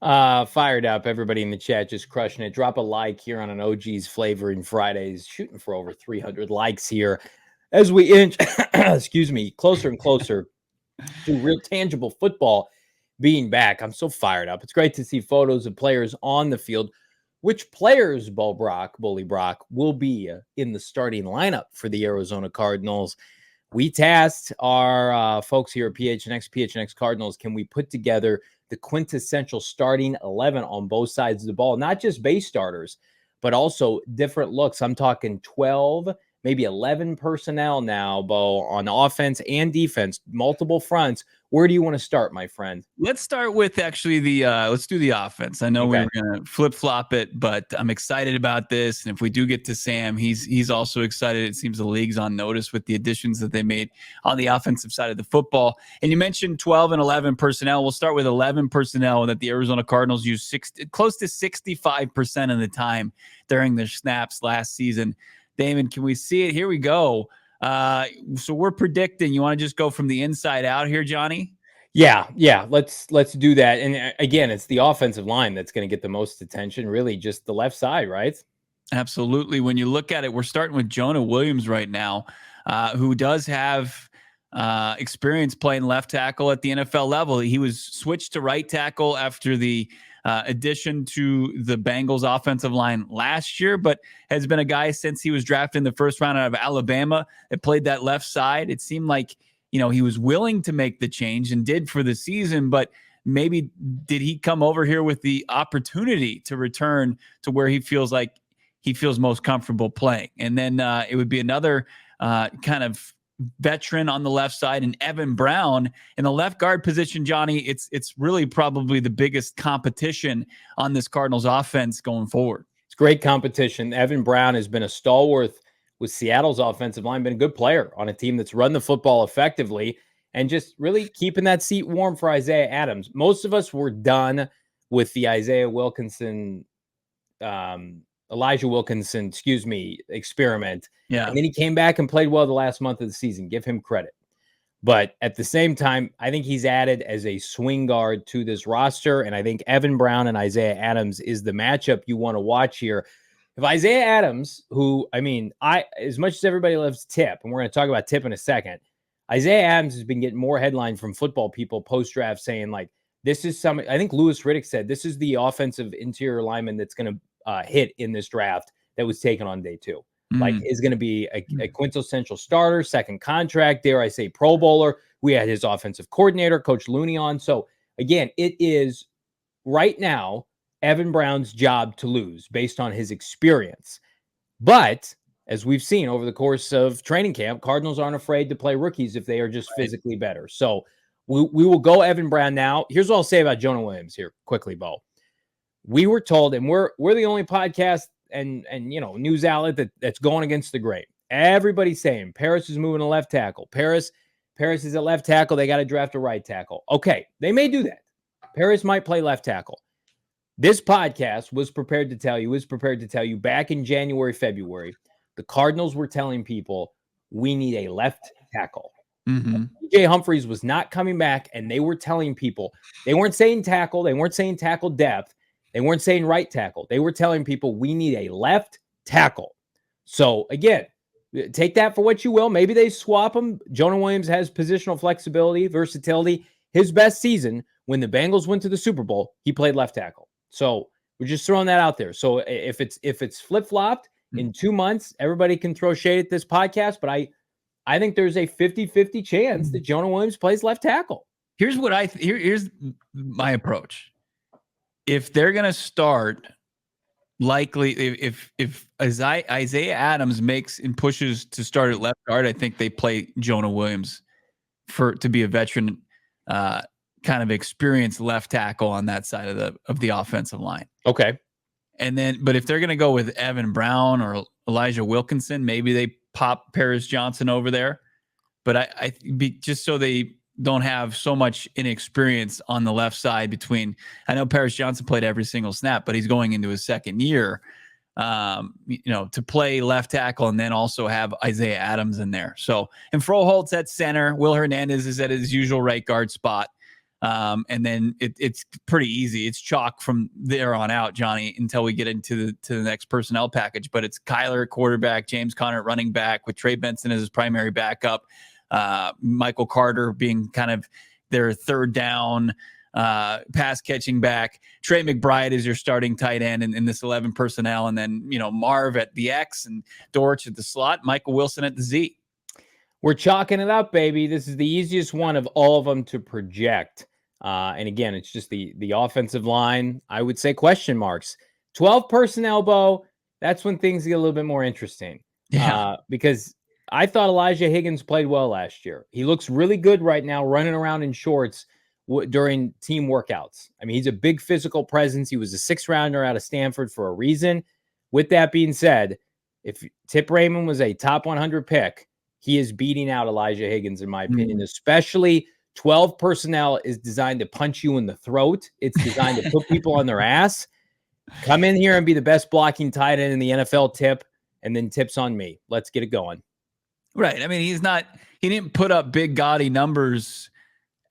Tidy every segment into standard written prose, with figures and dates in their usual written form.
Fired up. Everybody in the chat just crushing it. Drop a like here on an OG's Flavoring Fridays. Shooting for over 300 likes here as we inch, excuse me, closer and closer to real tangible football being back. I'm so fired up. It's great to see photos of players on the field. Which players, Bully Brock, will be in the starting lineup for the Arizona Cardinals? We tasked our folks here at PHNX Cardinals, can we put together the quintessential starting 11 on both sides of the ball? Not just base starters, but also different looks. I'm talking 12, maybe 11 personnel now, Bo, on offense and defense, multiple fronts. Where do you want to start, my friend? Let's start with actually let's do the offense. I know we were going to flip-flop it, but I'm excited about this. And if we do get to Sam, he's also excited. It seems the league's on notice with the additions that they made on the offensive side of the football. And you mentioned 12 and 11 personnel. We'll start with 11 personnel that the Arizona Cardinals used close to 65% of the time during their snaps last season. Damon, can we see it? Here we go. So we're predicting. You want to just go from the inside out here, Johnny? Yeah. Let's do that. And again, it's the offensive line that's going to get the most attention, really just the left side, right? Absolutely. When you look at it, we're starting with Jonah Williams right now, who does have experience playing left tackle at the NFL level. He was switched to right tackle after the addition to the Bengals offensive line last year, but has been a guy since he was drafted in the first round out of Alabama that played that left side. It seemed like, he was willing to make the change and did for the season, but maybe did he come over here with the opportunity to return to where he feels like he feels most comfortable playing? And then it would be another kind of veteran on the left side, and Evan Brown in the left guard position. Johnny, it's really probably the biggest competition on this Cardinals offense going forward. It's great competition. Evan Brown has been a stalwart with Seattle's offensive line, been a good player on a team that's run the football effectively and just really keeping that seat warm for Isaiah Adams. Most of us were done with the Elijah Wilkinson, experiment. Yeah. And then he came back and played well the last month of the season. Give him credit. But at the same time, I think he's added as a swing guard to this roster. And I think Evan Brown and Isaiah Adams is the matchup you want to watch here. If Isaiah Adams, who, as much as everybody loves Tip, and we're going to talk about Tip in a second, Isaiah Adams has been getting more headlines from football people post-draft saying, like, this is I think Louis Riddick said, this is the offensive interior lineman that's going to hit in this draft that was taken on day 2. Like, is going to be a quintessential starter, second contract, dare I say Pro Bowler. We had his offensive coordinator, Coach Looney, on. So, again, it is right now Evan Brown's job to lose based on his experience. But as we've seen over the course of training camp, Cardinals aren't afraid to play rookies if they are just physically better. So we will go Evan Brown now. Here's what I'll say about Jonah Williams here quickly, Bo. We were told, and we're the only podcast and news outlet that's going against the grain. Everybody's saying Paris is moving to left tackle. Paris is at left tackle. They got to draft a right tackle. Okay, they may do that. Paris might play left tackle. This podcast was prepared to tell you back in January, February, the Cardinals were telling people we need a left tackle. DJ Humphries was not coming back, and they were telling people, they weren't saying tackle, they weren't saying tackle depth, they weren't saying right tackle. They were telling people we need a left tackle. So again, take that for what you will. Maybe they swap him. Jonah Williams has positional flexibility, versatility. His best season when the Bengals went to the Super Bowl, he played left tackle. So we're just throwing that out there. So if it's flip-flopped in 2 months, everybody can throw shade at this podcast, but I think there's a 50-50 chance that Jonah Williams plays left tackle. Here's what here's my approach. If they're going to start, likely if Isaiah Adams makes and pushes to start at left guard, I think they play Jonah Williams to be a veteran kind of experienced left tackle on that side of the offensive line. Okay. And then, but if they're going to go with Evan Brown or Elijah Wilkinson, maybe they pop Paris Johnson over there. But just so they don't have so much inexperience on the left side between, I know Paris Johnson played every single snap, but he's going into his second year, to play left tackle and then also have Isaiah Adams in there. So, and Froholt's at center. Will Hernandez is at his usual right guard spot. And then it's pretty easy. It's chalk from there on out, Johnny, until we get into the next personnel package. But it's Kyler at quarterback, James Conner at running back, with Trey Benson as his primary backup, Michael Carter being kind of their third down pass catching back. Trey McBride is your starting tight end in this 11 personnel. And then, Marv at the X and Dortch at the slot, Michael Wilson at the Z. We're chalking it up, baby. This is the easiest one of all of them to project. And again, it's just the offensive line. I would say question marks. 12 personnel, Bo. That's when things get a little bit more interesting. Yeah. Because I thought Elijah Higgins played well last year. He looks really good right now, running around in shorts during team workouts. I mean, he's a big physical presence. He was a 6th rounder out of Stanford for a reason. With that being said, if Tip Raymond was a top 100 pick, he is beating out Elijah Higgins, in my opinion, especially 12 personnel is designed to punch you in the throat. It's designed to put people on their ass. Come in here and be the best blocking tight end in the NFL, Tip, and then Tip's on me. Let's get it going. Right. I mean, he didn't put up big gaudy numbers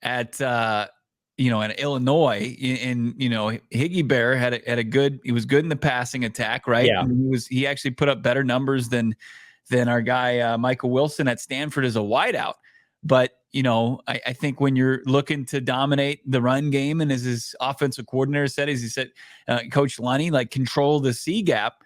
at, at Illinois. Higgy Bear he was good in the passing attack, right? Yeah. I mean, he actually put up better numbers than our guy, Michael Wilson at Stanford as a wideout. But, I think when you're looking to dominate the run game, and as his offensive coordinator said, as he said, Coach Lunny, like, control the C gap,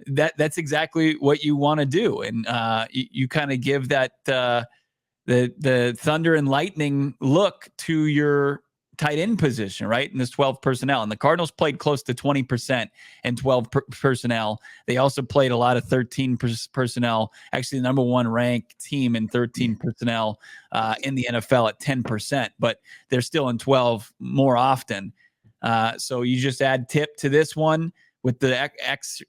that's exactly what you want to do. And you kind of give that the thunder and lightning look to your tight end position, right? In this 12 personnel. And the Cardinals played close to 20% in 12 personnel. They also played a lot of 13 personnel, actually the number one ranked team in 13 personnel in the NFL at 10%, but they're still in 12 more often. So you just add Tip to this one with the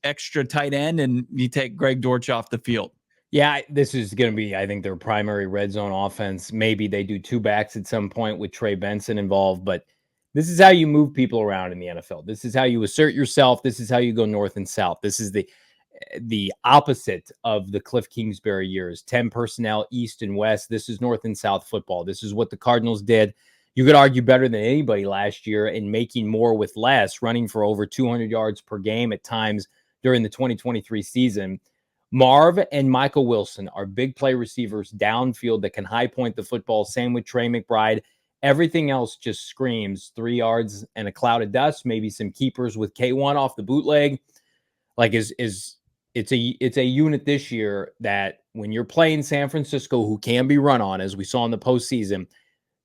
extra tight end, and you take Greg Dortch off the field. Yeah, this is going to be, I think, their primary red zone offense. Maybe they do 2 backs at some point with Trey Benson involved, but this is how you move people around in the NFL. This is how you assert yourself. This is how you go north and south. This is the opposite of the Cliff Kingsbury years. 10 personnel, east and west. This is north and south football. This is what the Cardinals did. You could argue better than anybody last year in making more with less, running for over 200 yards per game at times during the 2023 season. Marv and Michael Wilson are big play receivers downfield that can high point the football. Same with Trey McBride. Everything else just screams 3 yards and a cloud of dust. Maybe some keepers with K1 off the bootleg. Like it's a unit this year that when you're playing San Francisco, who can be run on, as we saw in the postseason.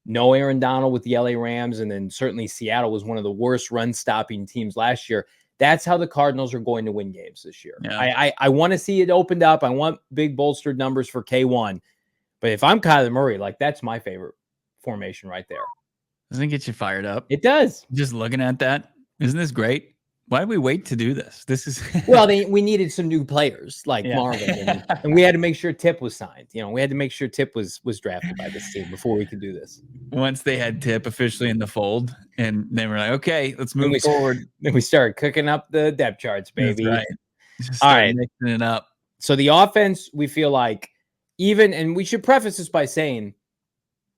No Aaron Donald with the LA Rams, and then certainly Seattle was one of the worst run stopping teams last year. That's how the Cardinals are going to win games this year. Yeah. I want to see it opened up. I want big bolstered numbers for K1. But if I'm Kyler Murray, like, that's my favorite formation right there. Doesn't it get you fired up? It does. Just looking at that. Isn't this great? Why did we wait to do this? This is well, we needed some new players like Marvin, and we had to make sure Tip was signed. We had to make sure Tip was drafted by this team before we could do this. Once they had Tip officially in the fold, and they were like, "Okay, let's move forward." Then we started cooking up the depth charts, baby. That's right. All right, mixing it up. So the offense, we feel like and we should preface this by saying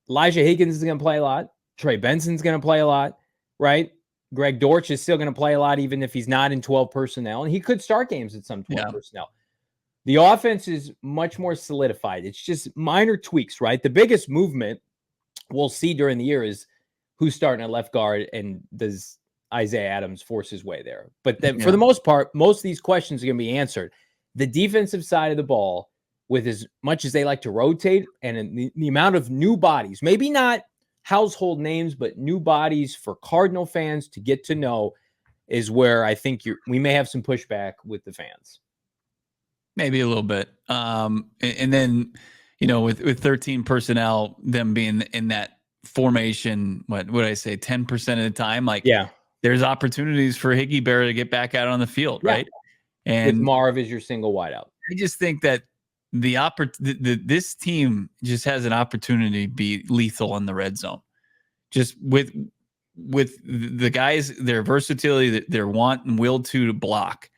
Elijah Higgins is going to play a lot. Trey Benson's going to play a lot, right? Greg Dortch is still going to play a lot, even if he's not in 12 personnel, and he could start games at some 12 personnel. The offense is much more solidified. It's just minor tweaks, right? The biggest movement we'll see during the year is who's starting at left guard, and does Isaiah Adams force his way there? But then for the most part, most of these questions are going to be answered. The defensive side of the ball, with as much as they like to rotate, and the amount of new bodies, maybe not household names, but new bodies for Cardinal fans to get to know, is where I think we may have some pushback with the fans. Maybe a little bit. And then, with 13 personnel, them being in that formation, what would I say, 10% of the time? There's opportunities for Higgy Bear to get back out on the field, right? And with Marv as your single wideout. I just think that this team just has an opportunity to be lethal in the red zone. Just with the guys, their versatility, their want and will to block,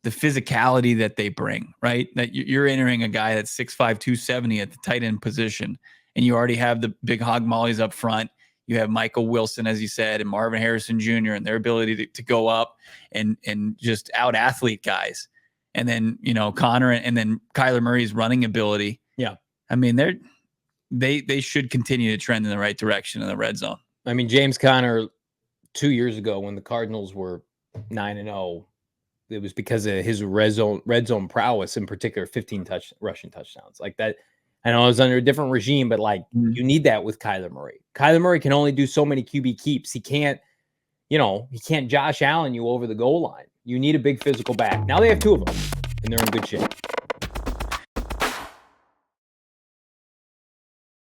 the physicality that they bring, right? That you're entering a guy that's 6'5", 270 at the tight end position, and you already have the big hog mollies up front. You have Michael Wilson, as you said, and Marvin Harrison Jr. and their ability to go up and just out athlete guys. And then, Connor and then Kyler Murray's running ability. Yeah. I mean, they should continue to trend in the right direction in the red zone. I mean, James Conner 2 years ago when the Cardinals were 9-0, it was because of his red zone prowess, in particular, 15 rushing touchdowns like that. I know it was under a different regime, but you need that with Kyler Murray. Kyler Murray can only do so many QB keeps. He can't Josh Allen you over the goal line. You need a big physical back. Now they have two of them, and they're in good shape.